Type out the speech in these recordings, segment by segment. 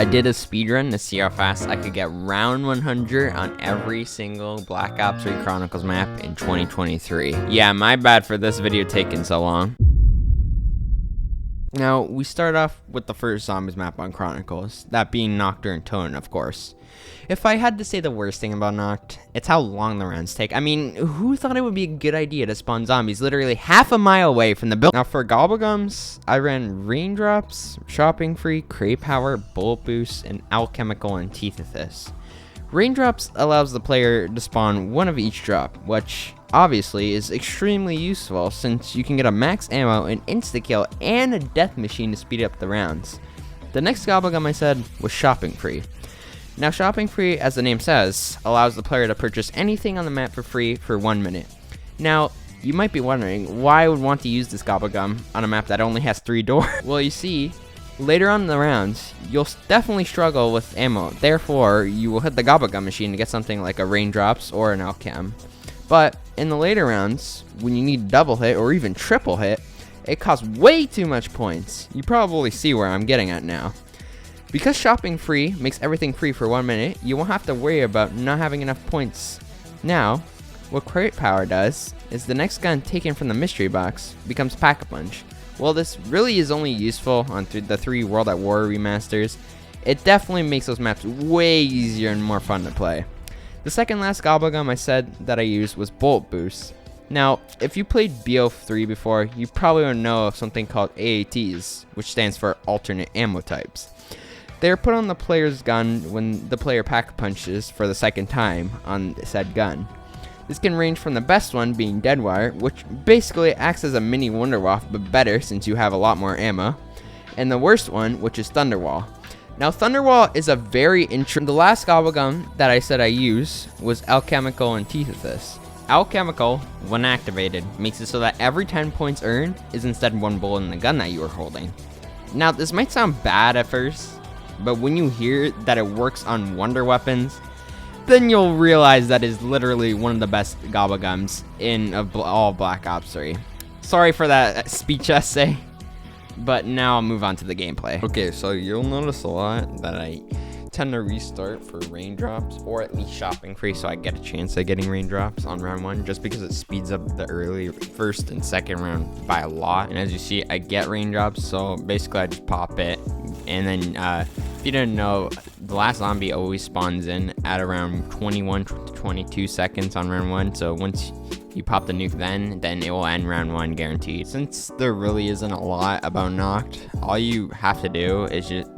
I did a speedrun to see how fast I could get round 100 on every single Black Ops 3 Chronicles map in 2023. Yeah, my bad for this video taking so long. Now, we start off with the first zombies map on Chronicles, that being Nacht and Toten, of course. If I had to say the worst thing about Nacht, it's how long the rounds take. I mean, who thought it would be a good idea to spawn zombies literally half a mile away from the building? Now, for Gobblegums, I ran Raindrops, Shopping Free, Crate Power, Bullet Boost, and Alchemical Antithesis. Raindrops allows the player to spawn one of each drop, which obviously is extremely useful since you can get a max ammo, an insta-kill, and a death machine to speed up the rounds. The next Gobblegum I said was Shopping Free. Now, Shopping Free, as the name says, allows the player to purchase anything on the map for free for 1 minute. Now, you might be wondering why I would want to use this Gobblegum on a map that only has 3 doors. Well, you see, later on in the rounds, you'll definitely struggle with ammo. Therefore, you will hit the Gobblegum machine to get something like a Raindrops or an Alchem. But in the later rounds, when you need double hit or even triple hit, it costs way too much points. You probably see where I'm getting at now. Because Shopping Free makes everything free for 1 minute, you won't have to worry about not having enough points. Now, what Crate Power does is the next gun taken from the mystery box becomes Pack-a-Punch. While this really is only useful on the 3 World at War remasters, it definitely makes those maps way easier and more fun to play. The second last Gobblegum I said that I used was Bullet Boost. Now, if you played BO3 before, you probably would know of something called AATs, which stands for Alternate Ammo Types. They are put on the player's gun when the player pack-punches for the second time on said gun. This can range from the best one being Deadwire, which basically acts as a mini Wonderwaffe but better since you have a lot more ammo, and the worst one, which is Thunderwall. Now, Thunderwall is a very interesting. The last Gobblegum that I said I use was Alchemical Antithesis. Alchemical, when activated, makes it so that every 10 points earned is instead 1 bullet in the gun that you are holding. Now, this might sound bad at first, but when you hear that it works on wonder weapons, then you'll realize that is literally one of the best Gobblegums in all Black Ops 3. Sorry for that speech essay, but now I'll move on to the gameplay. Okay, so you'll notice a lot that I tend to restart for Raindrops, or at least Shopping Free, so I get a chance at getting Raindrops on round 1, just because it speeds up the early first and second round by a lot. And as you see, I get Raindrops, so basically I just pop it. And then if you didn't know, the last zombie always spawns in at around 21 to 22 seconds on round 1, so once you pop the nuke then it will end round 1 guaranteed. Since there really isn't a lot about Nacht, all you have to do is just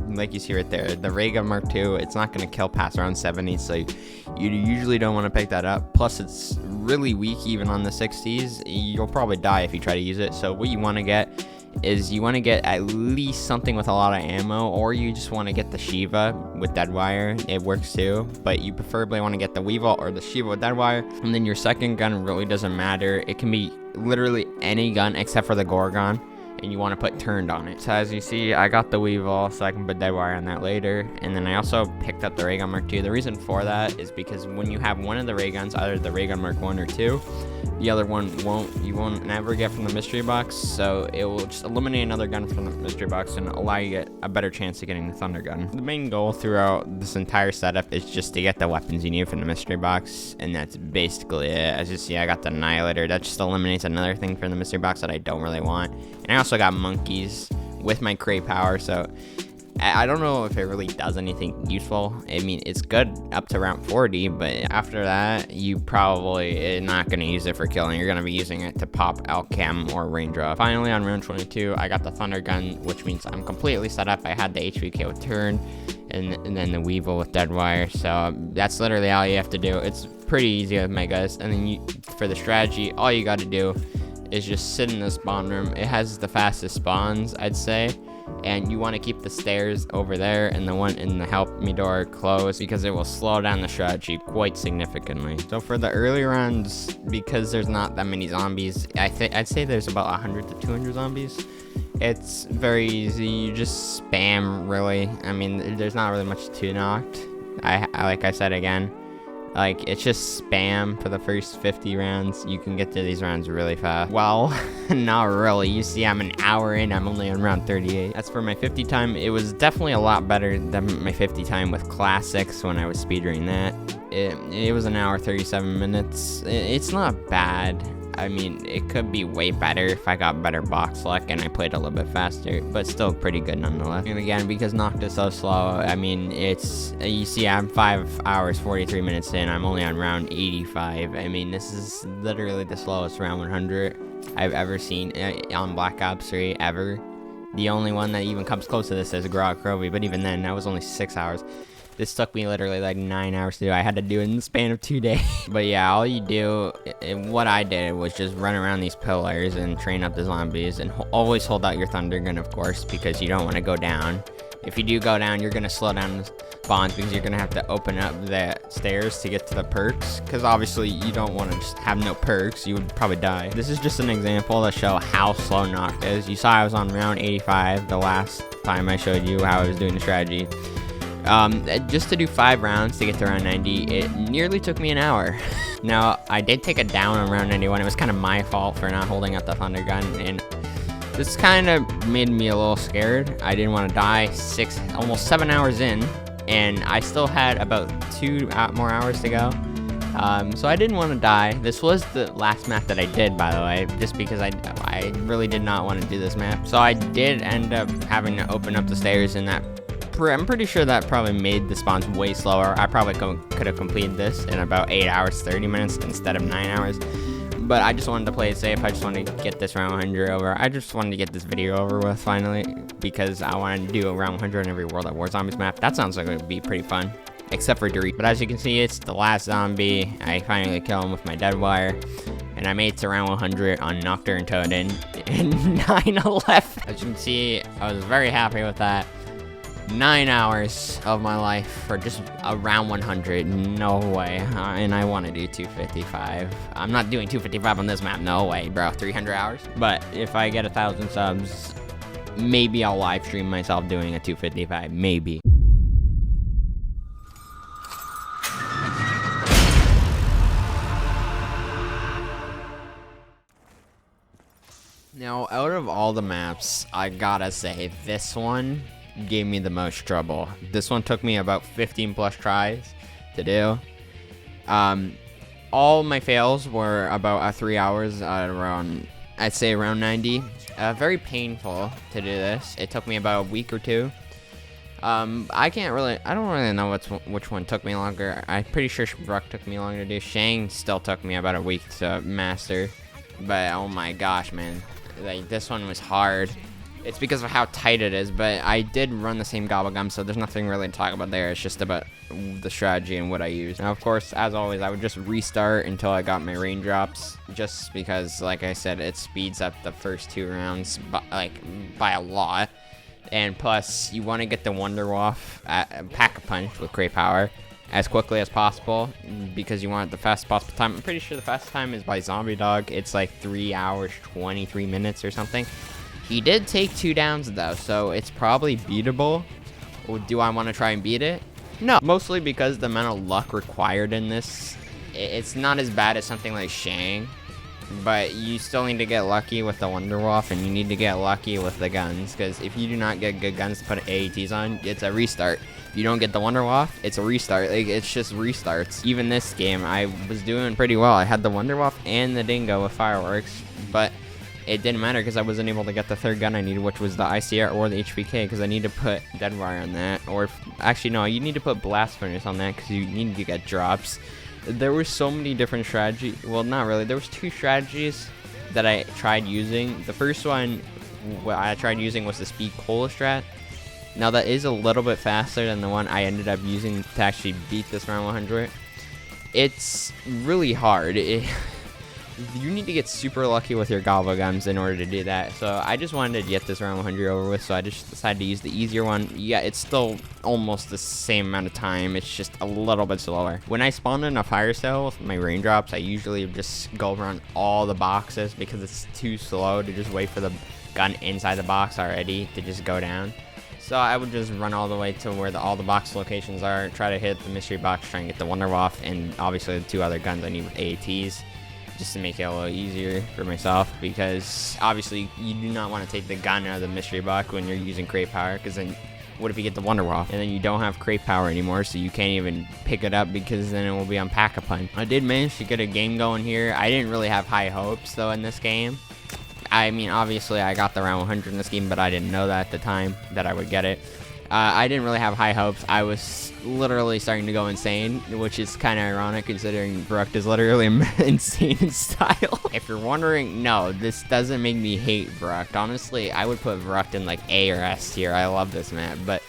like you see right there, the Ray Gun Mark II, it's not going to kill past around 70, so you usually don't want to pick that up. Plus, it's really weak even on the 60s. You'll probably die if you try to use it, so what you want to get is you want to get at least something with a lot of ammo, or you just want to get the Shiva with Deadwire. It works too, but you preferably want to get the Weevil or the Shiva with Deadwire. And then your second gun really doesn't matter. It can be literally any gun except for the Gorgon, and you want to put Turned on it. So as you see, I got the Weevil, so I can put Deadwire on that later. And then I also picked up the Ray Gun Mark II. The reason for that is because when you have one of the Ray Guns, either the Ray Gun Mark 1 or 2, the other one you won't never get from the mystery box, so it will just eliminate another gun from the mystery box and allow you to get a better chance of getting the Thunder Gun. The main goal throughout this entire setup is just to get the weapons you need from the mystery box, and that's basically it. As you see, I got the Annihilator. That just eliminates another thing from the mystery box that I don't really want. And I also got Monkeys with my Crate Power, so I don't know if it really does anything useful. I mean, it's good up to round 40, but after that, you probably are not going to use it for killing. You're going to be using it to pop Alchem or Raindrop. Finally, on round 22, I got the Thunder Gun, which means I'm completely set up. I had the HVK with Turn, and then the Weevil with Deadwire, so that's literally all you have to do. It's pretty easy with Megas, and then for the strategy, all you got to do is just sit in the spawn room. It has the fastest spawns, I'd say. And you want to keep the stairs over there and the one in the help me door closed, because it will slow down the strategy quite significantly. So for the early rounds, because there's not that many zombies, I'd say there's about 100 to 200 zombies. It's very easy. You just spam, really. I mean, there's not really much to Nacht. Like I said again, Like, it's just spam for the first 50 rounds. You can get through these rounds really fast. Well, not really. You see, I'm an hour in. I'm only on round 38. As for my 50 time, it was definitely a lot better than my 50 time with classics when I was speedrunning that. It was an hour 37 minutes. It's not bad. I mean, it could be way better if I got better box luck and I played a little bit faster, but still pretty good nonetheless. And again, because Nacht is so slow, I mean, you see, I'm 5 hours, 43 minutes in, I'm only on round 85. I mean, this is literally the slowest round 100 I've ever seen on Black Ops 3, ever. The only one that even comes close to this is Grog Krovi, but even then, that was only 6 hours. This took me literally like 9 hours to do. I had to do it in the span of 2 days. But yeah, all you do, what I did was just run around these pillars and train up the zombies, and always hold out your thunder gun, of course, because you don't want to go down. If you do go down, you're going to slow down the spawns because you're going to have to open up the stairs to get to the perks, because obviously you don't want to just have no perks. You would probably die. This is just an example to show how slow Nacht is. You saw I was on round 85 the last time I showed you how I was doing the strategy. Just to do 5 rounds to get to round 90, it nearly took me an hour. Now, I did take it down on round 91. It was kind of my fault for not holding out the thunder gun, and this kind of made me a little scared. I didn't want to die almost 7 hours in, and I still had about 2 more hours to go. So I didn't want to die. This was the last map that I did, by the way, just because I really did not want to do this map. So I did end up having to open up the stairs, and I'm pretty sure that probably made the spawns way slower. I probably could have completed this in about 8 hours, 30 minutes instead of 9 hours. But I just wanted to play it safe. I just wanted to get this round 100 over. I just wanted to get this video over with finally, because I wanted to do a round 100 on every World at War Zombies map. That sounds like it would be pretty fun, except for Dorit. But as you can see, it's the last zombie. I finally kill him with my dead wire. And I made it to round 100 on Kino der Toten in 9/11. As you can see, I was very happy with that. 9 hours of my life for just around 100. No way. And I want to do 255. I'm not doing 255 on this map. No way, bro. 300 hours. But if I get 1,000 subs, maybe I'll live stream myself doing a 255. Maybe. Now, out of all the maps, I gotta say, this one gave me the most trouble. This one took me about 15 plus tries to do. All my fails were about 3 hours around, I'd say around 90. Very painful to do this. It took me about a week or 2. I don't really know which one took me longer. I'm pretty sure Verruckt took me longer to do. Shang still took me about a week to master. But oh my gosh, man. Like, this one was hard. It's because of how tight it is, but I did run the same gobblegum, so there's nothing really to talk about there. It's just about the strategy and what I use. Now, of course, as always, I would just restart until I got my raindrops, just because, like I said, it speeds up the first 2 rounds by a lot. And plus, you want to get the Wonder Waff at Pack-a-Punch with Great Power as quickly as possible, because you want the fastest possible time. I'm pretty sure the fastest time is by Zombie Dog. It's like 3 hours, 23 minutes or something. He did take 2 downs though, so it's probably beatable. Do I want to try and beat it? No. Mostly because the amount of luck required in this, it's not as bad as something like Shang, but you still need to get lucky with the Wonder Waff, and you need to get lucky with the guns, because if you do not get good guns to put AATs on, it's a restart. If you don't get the Wonder Waff, it's a restart. Like, it's just restarts. Even this game, I was doing pretty well. I had the Wonder Waff and the Dingo with fireworks, but it didn't matter because I wasn't able to get the 3rd gun I needed, which was the ICR or the HVK, because I need to put Dead Wire on that. Or, actually, no, you need to put Blast Furnace on that because you need to get drops. There were so many different strategies. Well, not really. There was 2 strategies that I tried using. The first one I tried using was the Speed Cola strat. Now, that is a little bit faster than the one I ended up using to actually beat this round 100. It's really hard. You need to get super lucky with your gobblegums in order to do that. So I just wanted to get this round 100 over with, so I just decided to use the easier one. Yeah, it's still almost the same amount of time. It's just a little bit slower. When I spawn in a fire cell with my raindrops, I usually just go around all the boxes because it's too slow to just wait for the gun inside the box already to just go down. So I would just run all the way to where all the box locations are, try to hit the mystery box, try and get the Wonder Waff, and obviously the 2 other guns I need with AATs, just to make it a little easier for myself, because obviously you do not want to take the gun out of the mystery box when you're using crate power, because then what if you get the Wonder Waff and then you don't have crate power anymore, so you can't even pick it up because then it will be on Pack-a-Punch. I did manage to get a game going here. I didn't really have high hopes though in this game. I mean, obviously I got the round 100 in this game, but I didn't know that at the time that I would get it. I didn't really have high hopes. I was literally starting to go insane, which is kind of ironic considering Verruckt is literally insane in style. If you're wondering, no, this doesn't make me hate Verruckt. Honestly, I would put Verruckt in like A or S tier. I love this map, but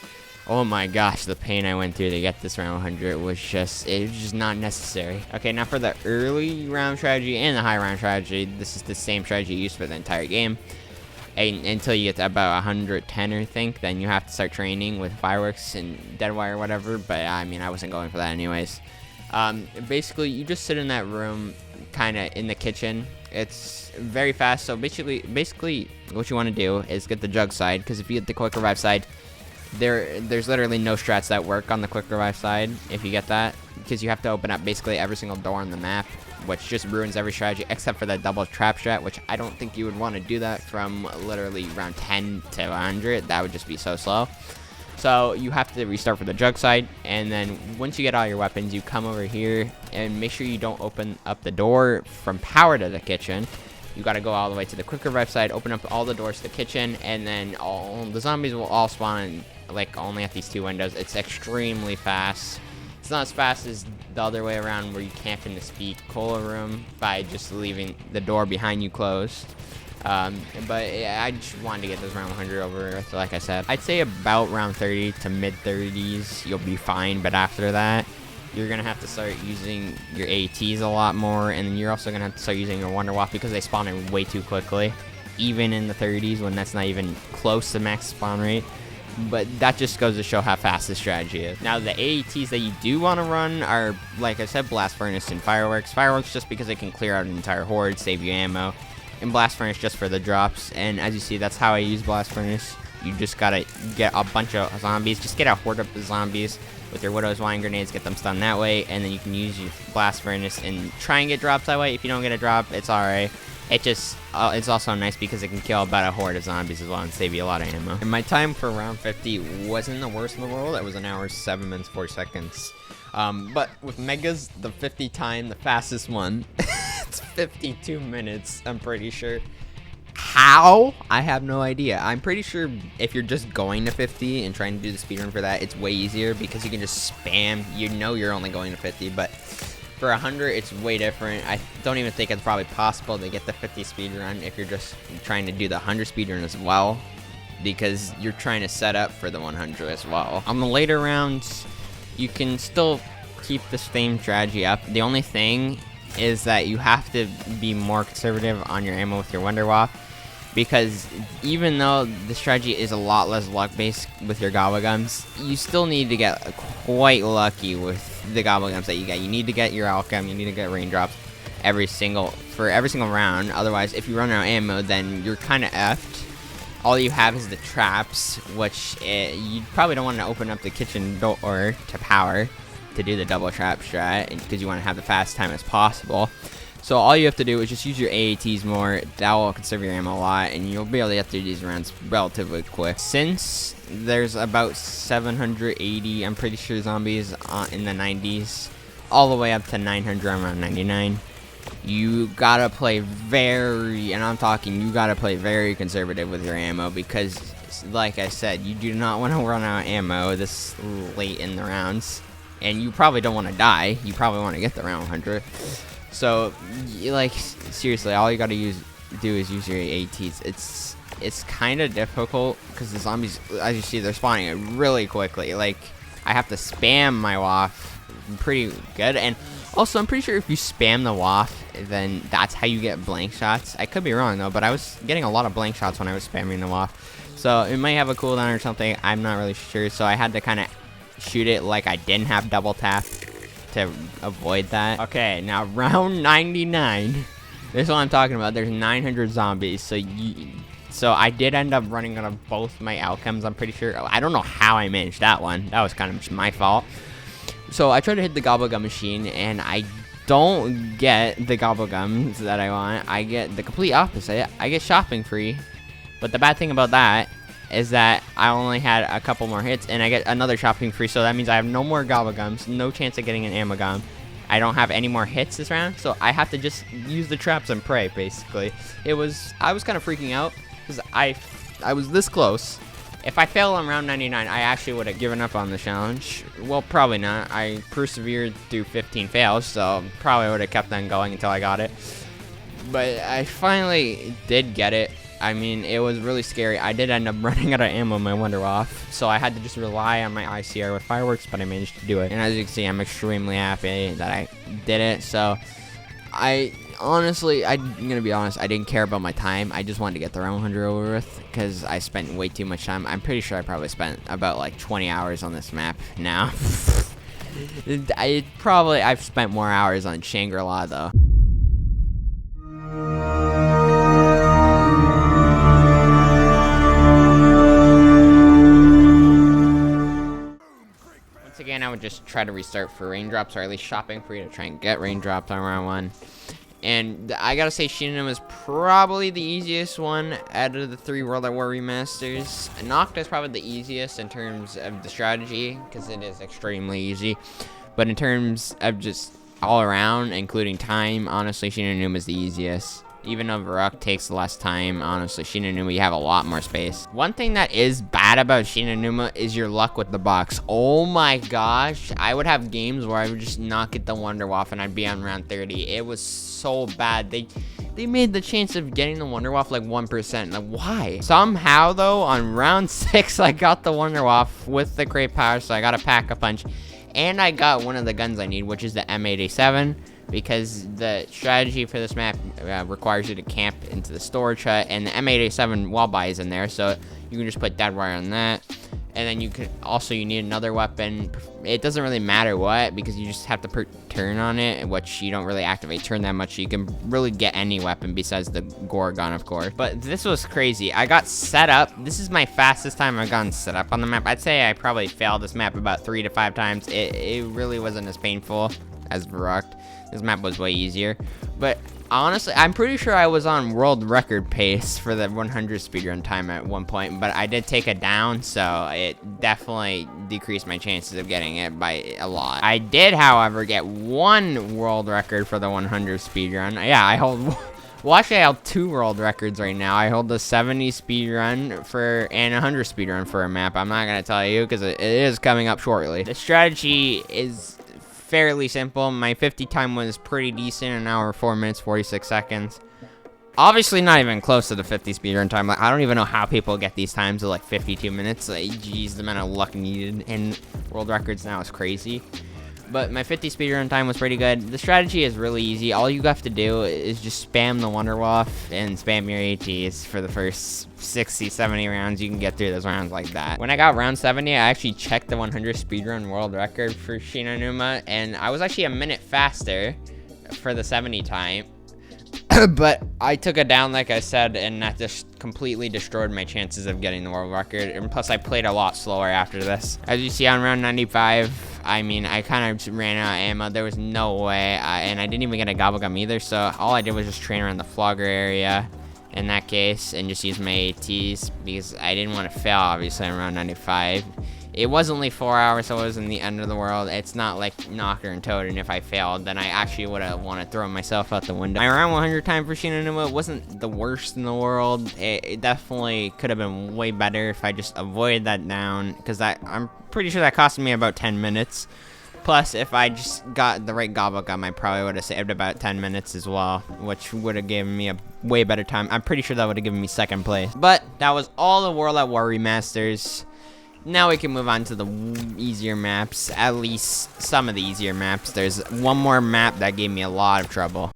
oh my gosh, the pain I went through to get this round 100 was just not necessary. Okay, now for the early round strategy and the high round strategy, this is the same strategy used for the entire game. And until you get to about 110, I think, then you have to start training with fireworks and deadwire or whatever. But I mean, I wasn't going for that anyways. Basically, you just sit in that room, kind of in the kitchen. It's very fast. So basically, what you want to do is get the jug side, because if you get the quick revive side, there's literally no strats that work on the quick revive side if you get that, because you have to open up basically every single door on the map, which just ruins every strategy except for that double trap strat, which I don't think you would want to do that from literally round 10 to 100. That would just be so slow. So you have to restart for the jug side, and then once you get all your weapons, you come over here and make sure you don't open up the door from power to the kitchen. You gotta go all the way to the quick revive side, open up all the doors to the kitchen, and then all the zombies will all spawn like only at these 2 windows. It's extremely fast. It's not as fast as the other way around where you camp in the speed cola room by just leaving the door behind you closed. But yeah, I just wanted to get this round 100 over. So like I said, I'd say about round 30 to mid 30s you'll be fine, but after that you're gonna have to start using your ATs a lot more, and then you're also gonna have to start using your Wonder Waff because they spawn in way too quickly, even in the 30s when that's not even close to max spawn rate. But that just goes to show how fast this strategy is. Now the AATs that you do want to run are, like I said, Blast Furnace and Fireworks. Fireworks just because it can clear out an entire horde, save you ammo, and Blast Furnace just for the drops. And as you see, that's how I use Blast Furnace. You just gotta get a bunch of zombies, just get a horde of zombies with your Widow's Wine grenades, get them stunned that way, and then you can use your Blast Furnace and try and get drops that way. If you don't get a drop, it's alright. It's also nice because it can kill about a horde of zombies as well and save you a lot of ammo. And my time for round 50 wasn't the worst in the world. It was 1 hour, 7 minutes, 40 seconds. But with Megas, the 50 time, the fastest one, it's 52 minutes, I'm pretty sure. How? I have no idea. I'm pretty sure if you're just going to 50 and trying to do the speedrun for that, it's way easier because you can just spam. You know you're only going to 50, but for 100, it's way different. I don't even think it's probably possible to get the 50 speedrun if you're just trying to do the 100 speedrun as well, because you're trying to set up for the 100 as well. On the later rounds, you can still keep the same strategy up. The only thing is that you have to be more conservative on your ammo with your Wonder Waff, because even though the strategy is a lot less luck-based with your Gobble Gums, you still need to get quite lucky with the Gobble Gums that you get. You need to get your Alchem, you need to get Raindrops for every single round. Otherwise, if you run out of ammo, then you're kind of effed. All you have is the traps, which you probably don't want to open up the kitchen door to power to do the double trap strat, because you want to have the fast time as possible. So all you have to do is just use your AATs more. That will conserve your ammo a lot, and you'll be able to get through these rounds relatively quick. Since there's about 780, I'm pretty sure, zombies in the 90s, all the way up to 900 around 99, you gotta play you gotta play very conservative with your ammo, because, like I said, you do not want to run out of ammo this late in the rounds, and you probably don't want to die. You probably want to get the round 100. So, like, seriously, all you gotta do is use your ATs. It's kind of difficult because the zombies, as you see, they're spawning really quickly. Like, I have to spam my Waff pretty good, and also I'm pretty sure if you spam the Waff, then that's how you get blank shots. I could be wrong though, but I was getting a lot of blank shots when I was spamming the Waff. So it might have a cooldown or something. I'm not really sure. So I had to kind of shoot it like I didn't have double tap to avoid that. Okay, now round 99. This is what I'm talking about. There's 900 zombies, so So I did end up running out of both my alchems, I'm pretty sure. I don't know how I managed that one. That was kind of just my fault. So I tried to hit the Gobblegum machine, and I don't get the Gobblegums that I want. I get the complete opposite. I get shopping free. But the bad thing about that is that I only had a couple more hits, and I get another shopping free. So that means I have no more Gobblegums, no chance of getting an Amagum. I don't have any more hits this round, so I have to just use the traps and pray, basically. I was kind of freaking out, because I was this close. If I failed on round 99, I actually would have given up on the challenge. Well, probably not. I persevered through 15 fails, so probably would have kept on going until I got it. But I finally did get it. I mean, it was really scary. I did end up running out of ammo on my Wonderwaff, so I had to just rely on my ICR with fireworks, but I managed to do it. And as you can see, I'm extremely happy that I did it. So honestly, I'm gonna be honest, I didn't care about my time. I just wanted to get the round 100 over with, because I spent way too much time. I'm pretty sure I probably spent about like 20 hours on this map now. I've spent more hours on Shangri-La though. Once again, I would just try to restart for raindrops, or at least shopping free to try and get raindrops on round 1. And I gotta say, Shi No Numa is probably the easiest one out of the 3 World at War remasters. Nacht is probably the easiest in terms of the strategy, because it is extremely easy. But in terms of just all around, including time, honestly, Shi No Numa is the easiest. Even though Verruckt takes less time, honestly, Shi No Numa, you have a lot more space. One thing that is bad about Shi No Numa is your luck with the box. Oh my gosh, I would have games where I would just not get the Wonderwaff and I'd be on round 30. It was so bad. They made the chance of getting the Wonderwaff like 1%. Like, why? Somehow, though, on round 6, I got the Wonderwaff with the Great Power, so I got a Pack-a-Punch. And I got one of the guns I need, which is the M87. Because the strategy for this map requires you to camp into the storage hut, and the M887 wall buy is in there, so you can just put dead wire on that. And then you need another weapon. It doesn't really matter what, because you just have to put turn on it, which you don't really activate turn that much, so you can really get any weapon besides the Gorgon, of course. But this was crazy. I got set up. This is my fastest time I've gotten set up on the map. I'd say I probably failed this map about 3 to 5 times. It really wasn't as painful as Verruckt. This map was way easier. But honestly, I'm pretty sure I was on world record pace for the 100 speedrun time at one point, but I did take it down, so it definitely decreased my chances of getting it by a lot. I did, however, get 1 world record for the 100 speedrun. Yeah, I hold... Well, actually, I hold 2 world records right now. I hold the 70 speedrun and 100 speedrun for a map. I'm not going to tell you, because it is coming up shortly. The strategy is fairly simple. My 50 time was pretty decent, 1 hour, 4 minutes, 46 seconds. Obviously not even close to the 50 speedrun time. Like, I don't even know how people get these times of like 52 minutes. Like, geez, the amount of luck needed in world records now is crazy. But my 50 speedrun time was pretty good. The strategy is really easy. All you have to do is just spam the Wonderwaff and spam your ATs for the first 60, 70 rounds. You can get through those rounds like that. When I got round 70, I actually checked the 100 speedrun world record for Shi No Numa, and I was actually a minute faster for the 70 time. But I took it down, like I said, and that just completely destroyed my chances of getting the world record. And plus, I played a lot slower after this. As you see on round 95, I mean, I kind of just ran out of ammo. There was no way, and I didn't even get a Gobblegum either. So all I did was just train around the flogger area in that case, and just use my ATs, because I didn't want to fail, obviously, on round 95. It was only 4 hours, so it wasn't the end of the world. It's not like Nacht and Toten. If I failed, then I actually would have wanted to throw myself out the window. My round 100 time for Shi No Numa wasn't the worst in the world. It definitely could have been way better if I just avoided that down, because I'm pretty sure that cost me about 10 minutes. Plus, if I just got the right Gobblegum, I probably would have saved about 10 minutes as well, which would have given me a way better time. I'm pretty sure that would have given me second place. But that was all the World at War remasters. Now we can move on to the easier maps, at least some of the easier maps. There's one more map that gave me a lot of trouble.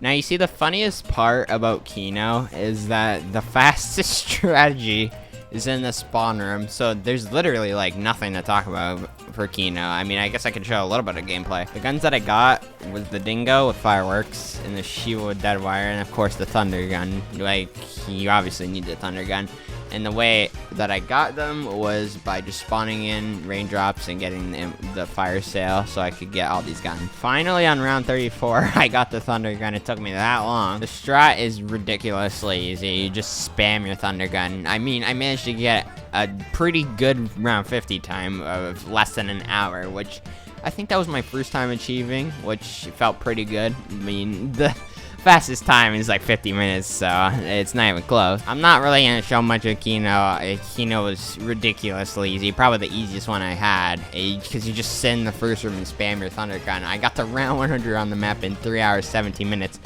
Now you see, the funniest part about Kino is that the fastest strategy is in the spawn room, so there's literally like nothing to talk about for Kino. I mean, I guess I could show a little bit of gameplay. The guns that I got was the Dingo with fireworks, and the Shiva with dead wire, and of course the Thunder gun. Like, you obviously need the Thunder gun. And the way that I got them was by just spawning in raindrops and getting the fire sale so I could get all these guns. Finally, on round 34, I got the Thunder gun. It took me that long. The strat is ridiculously easy. You just spam your Thunder gun. I mean, I managed to get a pretty good round 50 time of less than an hour, which I think that was my first time achieving, which felt pretty good. I mean, the fastest time is like 50 minutes, so it's not even close. I'm not really gonna show much of Kino. Kino was ridiculously easy, probably the easiest one I had, because you just sit in the first room and spam your Thunder gun. I got to round 100 on the map in 3 hours 17 minutes.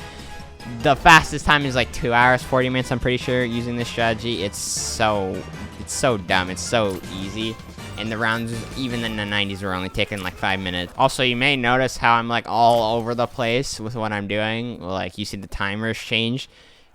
The fastest time is like 2 hours 40 minutes, I'm pretty sure, using this strategy. It's so dumb. It's so easy. And the rounds, even in the 90s, were only taking like 5 minutes. Also, you may notice how I'm like all over the place with what I'm doing. Like, you see the timers change.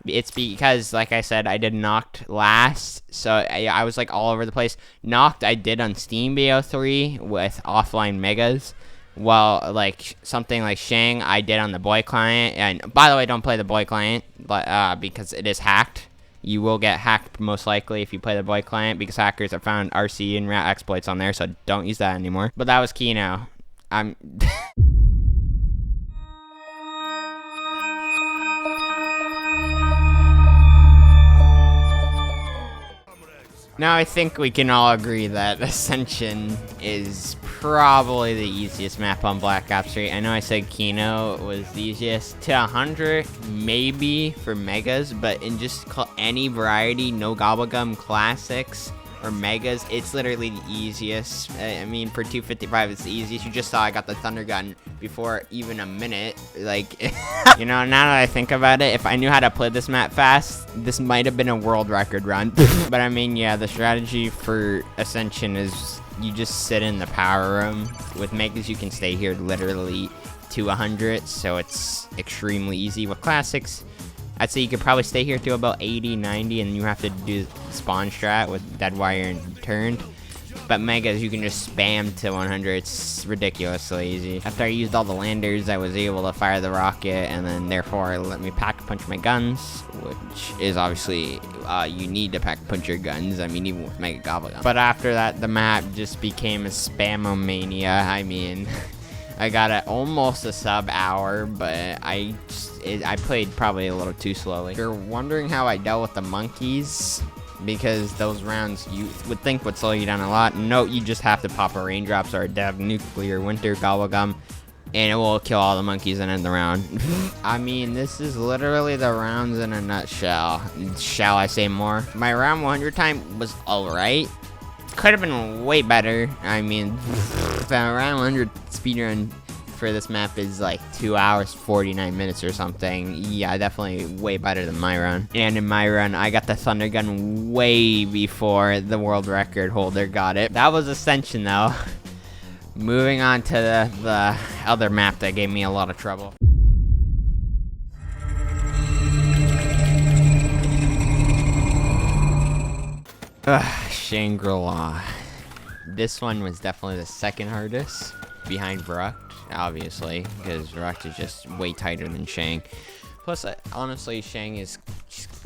It's because, like I said, I did Nacht last, so I was like all over the place. Nacht I did on Steam BO3 with offline megas. Well, like something like Shang I did on the boy client. And by the way, don't play the boy client, but because it is hacked. You will get hacked most likely if you play the boy client, because hackers have found RC and rat exploits on there, so don't use that anymore. But that was Kino. Now I think we can all agree that Ascension is probably the easiest map on Black Ops 3. I know I said Kino was the easiest. To 100, maybe for Megas, but in just any variety, no Gobblegum Classics or Megas, it's literally the easiest. I mean, for 255, it's the easiest. You just saw I got the Thunder Gun before even a minute. Like, you know, now that I think about it, if I knew how to play this map fast, this might have been a world record run. But I mean, yeah, the strategy for Ascension is you just sit in the power room. With Megas, you can stay here literally to 100, so it's extremely easy. With Classics, I'd say you could probably stay here to about 80, 90, and you have to do spawn strat with dead wire and turned. But Megas, you can just spam to 100. It's ridiculously easy. After I used all the landers, I was able to fire the rocket, and then therefore it let me pack punch my guns, which is obviously, you need to pack punch your guns. I mean, even with Mega Gobblegum. But after that, the map just became a spamomania. I mean, I got almost a sub hour, but I played probably a little too slowly. If you're wondering how I dealt with the monkeys, because those rounds you would think would slow you down a lot. No, you just have to pop a raindrops or a dev nuclear winter Gobblegum, and it will kill all the monkeys and end the round. I mean, this is literally the rounds in a nutshell. Shall I say more? My round 100 time was alright. Could have been way better. I mean, the round 100 speedrun for this map is like 2 hours 49 minutes or something. Yeah, definitely way better than my run. And in my run, I got the Thunder Gun way before the world record holder got it. That was Ascension though. Moving on to the other map that gave me a lot of trouble. Shangri-La. This one was definitely the second hardest, behind Verruckt, obviously, because Verruckt is just way tighter than Shang. Plus, honestly, Shang is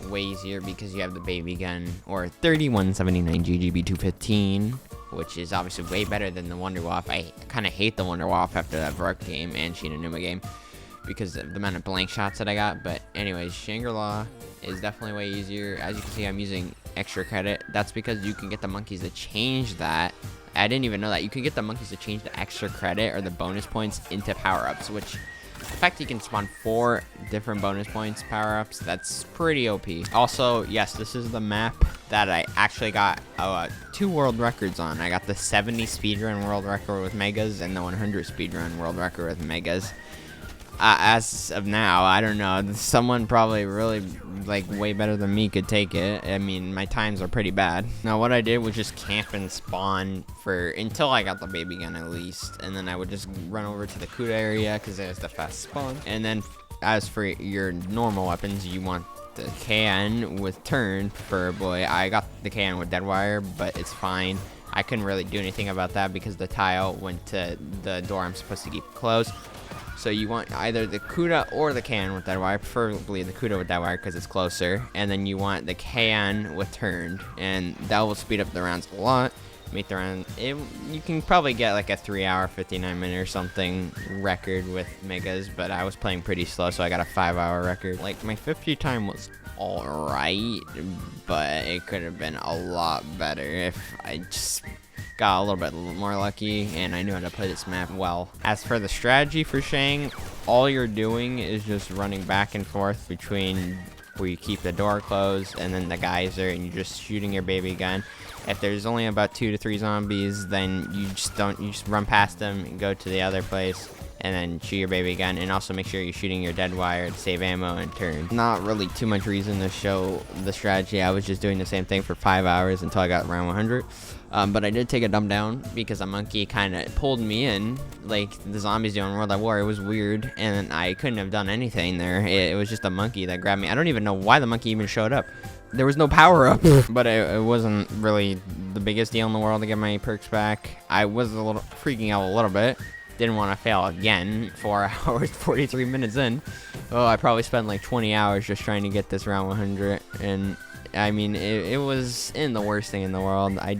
way easier because you have the baby gun, or 3179 GGB 215, which is obviously way better than the Wonder Waff. I kind of hate the Wonder Waff after that Verruckt game and Shi No Numa game, because of the amount of blank shots that I got. But anyways, Shangri-La is definitely way easier. As you can see, I'm using extra credit. That's because you can get the monkeys to change that. I didn't even know that. You can get the monkeys to change the extra credit or the bonus points into power-ups, which, in fact, you can spawn 4 different bonus points power-ups. That's pretty OP. Also, yes, this is the map that I actually got 2 world records on. I got the 70 speedrun world record with Megas and the 100 speedrun world record with Megas. As of now, I don't know. Someone probably really, like, way better than me could take it. I mean, my times are pretty bad. Now, what I did was just camp and spawn until I got the baby gun at least. And then I would just run over to the CUDA area because there's the fast spawn. And then as for your normal weapons, you want the KN with turn, preferably. I got the KN with dead wire, but it's fine. I couldn't really do anything about that because the tile went to the door I'm supposed to keep closed. So you want either the Kuda or the KN with dead wire, preferably the Kuda with dead wire because it's closer. And then you want the KN with turned, and that will speed up the rounds a lot. Make the round, you can probably get like a 3-hour, 59-minute or something record with megas, but I was playing pretty slow, so I got a 5-hour record. Like, my 50 time was alright, but it could have been a lot better if I just got a little bit more lucky and I knew how to play this map well. As for the strategy for Shang, all you're doing is just running back and forth between where you keep the door closed and then the geyser, and you're just shooting your baby gun. If there's only about 2 to 3 zombies, then you just run past them and go to the other place and then shoot your baby gun, and also make sure you're shooting your dead wire to save ammo and turn. Not really too much reason to show the strategy. I was just doing the same thing for 5 hours until I got round 100. But I did take a dumb down because a monkey kind of pulled me in, like the zombies do in World at War. It was weird, and I couldn't have done anything there. It was just a monkey that grabbed me. I don't even know why the monkey even showed up. There was no power up, but it wasn't really the biggest deal in the world to get my perks back. I was a little freaking out a little bit. Didn't want to fail again. 4 hours, 43 minutes in. Oh, I probably spent like 20 hours just trying to get this round 100. And I mean, it was in the worst thing in the world. I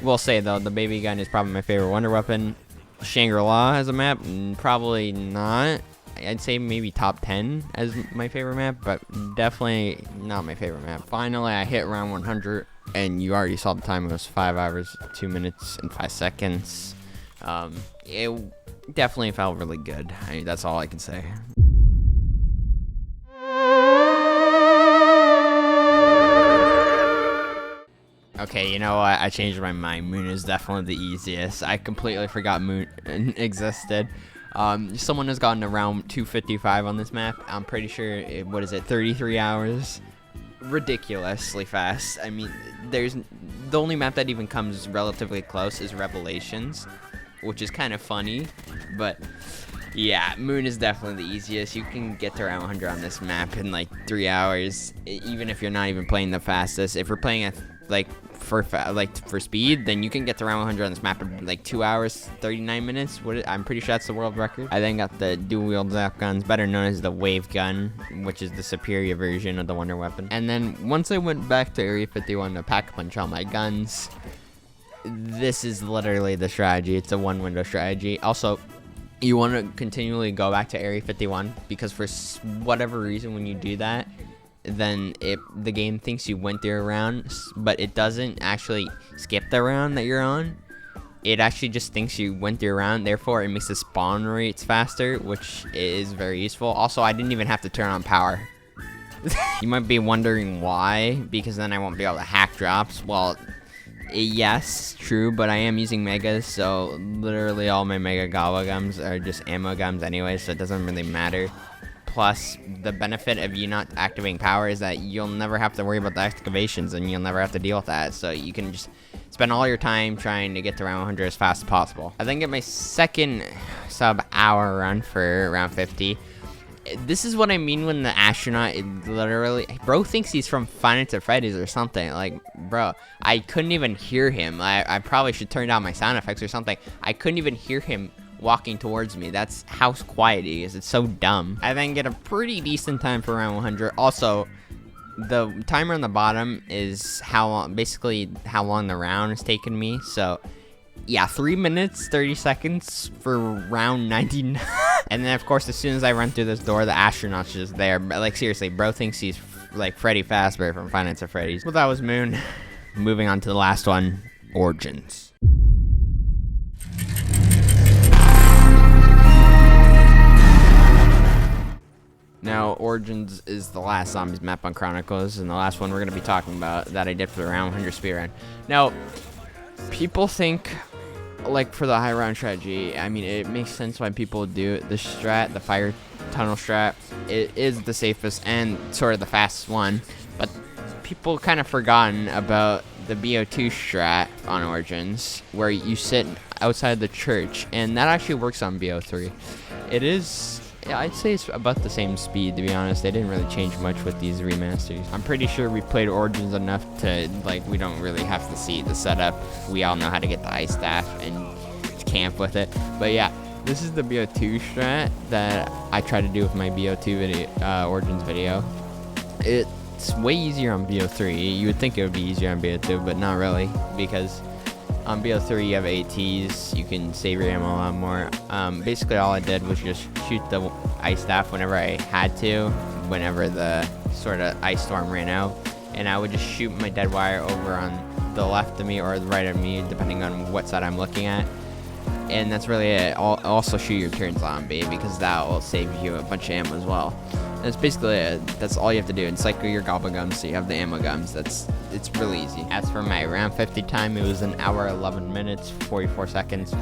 will say though, the baby gun is probably my favorite wonder weapon. Shangri-La as a map, probably not. I'd say maybe top 10 as my favorite map, but definitely not my favorite map. Finally, I hit round 100, and you already saw the time. It was 5 hours, 2 minutes, and 5 seconds. It definitely felt really good. That's all I can say. Okay, you know what? I changed my mind. Moon is definitely the easiest. I completely forgot Moon existed. Someone has gotten around 255 on this map. I'm pretty sure, what is it, 33 hours? Ridiculously fast. I mean, the only map that even comes relatively close is Revelations, which is kind of funny, but yeah, Moon is definitely the easiest. You can get to around 100 on this map in like 3 hours, even if you're not even playing the fastest. If you're playing at for speed, then you can get to round 100 on this map in like 2 hours 39 minutes. I'm pretty sure that's the world record. I then got the dual wield zap guns, better known as the wave gun, which is the superior version of the wonder weapon. And then once I went back to Area 51 to pack punch all my guns, this is literally the strategy. It's a one window strategy. Also, you want to continually go back to Area 51 because for whatever reason when you do that, then the game thinks you went through a round, but it doesn't actually skip the round that you're on. It actually just thinks you went through a round, therefore it makes the spawn rates faster, which is very useful. Also, I didn't even have to turn on power. You might be wondering why, because then I won't be able to hack drops. Well, yes, true, but I am using megas, so literally all my mega gawa gums are just ammo gums anyway, so it doesn't really matter. Plus, the benefit of you not activating power is that you'll never have to worry about the activations, and you'll never have to deal with that. So you can just spend all your time trying to get to round 100 as fast as possible. I then get my second sub-hour run for round 50. This is what I mean when the astronaut literally... Bro thinks he's from Five Nights at Freddy's or something. Like, bro, I couldn't even hear him. I probably should turn down my sound effects or something. I couldn't even hear him walking towards me. That's how quiet he is. It's so dumb. I then get a pretty decent time for round 100. Also, the timer on the bottom is basically how long the round has taken me. So yeah, 3 minutes 30 seconds for round 99. And then of course, as soon as I run through this door, the astronaut's just there. But like, seriously, bro thinks he's like Freddy Fazbear from Five Nights at Freddy's. Well, that was Moon. Moving on to the last one, Origins. Now, Origins is the last zombies map on Chronicles, and the last one we're going to be talking about that I did for the round 100 speedrun. Now, people think, like, for the high round strategy, I mean, it makes sense why people do it. The strat, the fire tunnel strat, it is the safest and sort of the fastest one, but people kind of forgotten about the BO2 strat on Origins, where you sit outside the church, and that actually works on BO3. Yeah, I'd say it's about the same speed, to be honest. They didn't really change much with these remasters. I'm pretty sure we played Origins enough to, like, we don't really have to see the setup. We all know how to get the ice staff and camp with it. But yeah, this is the BO2 strat that I tried to do with my BO2 video, Origins video. It's way easier on BO3. You would think it would be easier on BO2, but not really, because on BO3 you have ATs, you can save your ammo a lot more. Basically all I did was just shoot the ice staff whenever I had to, whenever the sort of ice storm ran out, and I would just shoot my dead wire over on the left of me or the right of me, depending on what side I'm looking at. And that's really it. Also shoot your turn zombie, because that will save you a bunch of ammo as well. That's basically it. That's all you have to do. And cycle your gobble gums so you have the ammo gums. It's really easy. As for my round 50 time, it was 1 hour 11 minutes 44 seconds.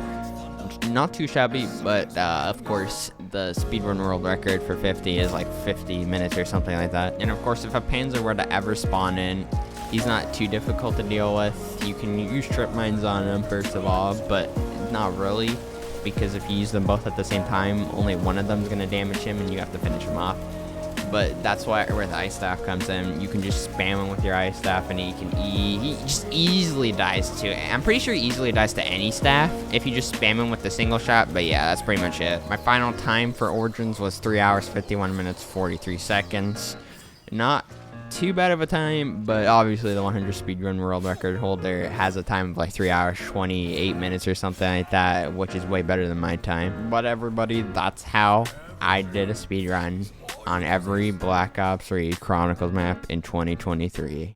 Not too shabby, but of course the speedrun world record for 50 is like 50 minutes or something like that. And of course, if a Panzer were to ever spawn in, he's not too difficult to deal with. You can use trip mines on him first of all, but not really, because if you use them both at the same time, only one of them is going to damage him and you have to finish him off. But that's where the ice staff comes in. You can just spam him with your ice staff and he just easily dies to, I'm pretty sure he easily dies to any staff if you just spam him with the single shot. But yeah, that's pretty much it. My final time for Origins was 3 hours 51 minutes 43 seconds. Not too bad of a time, but obviously the 100 speedrun world record holder has a time of like 3 hours 28 minutes or something like that, which is way better than my time. But everybody, that's how I did a speedrun on every Black Ops 3 Chronicles map in 2023.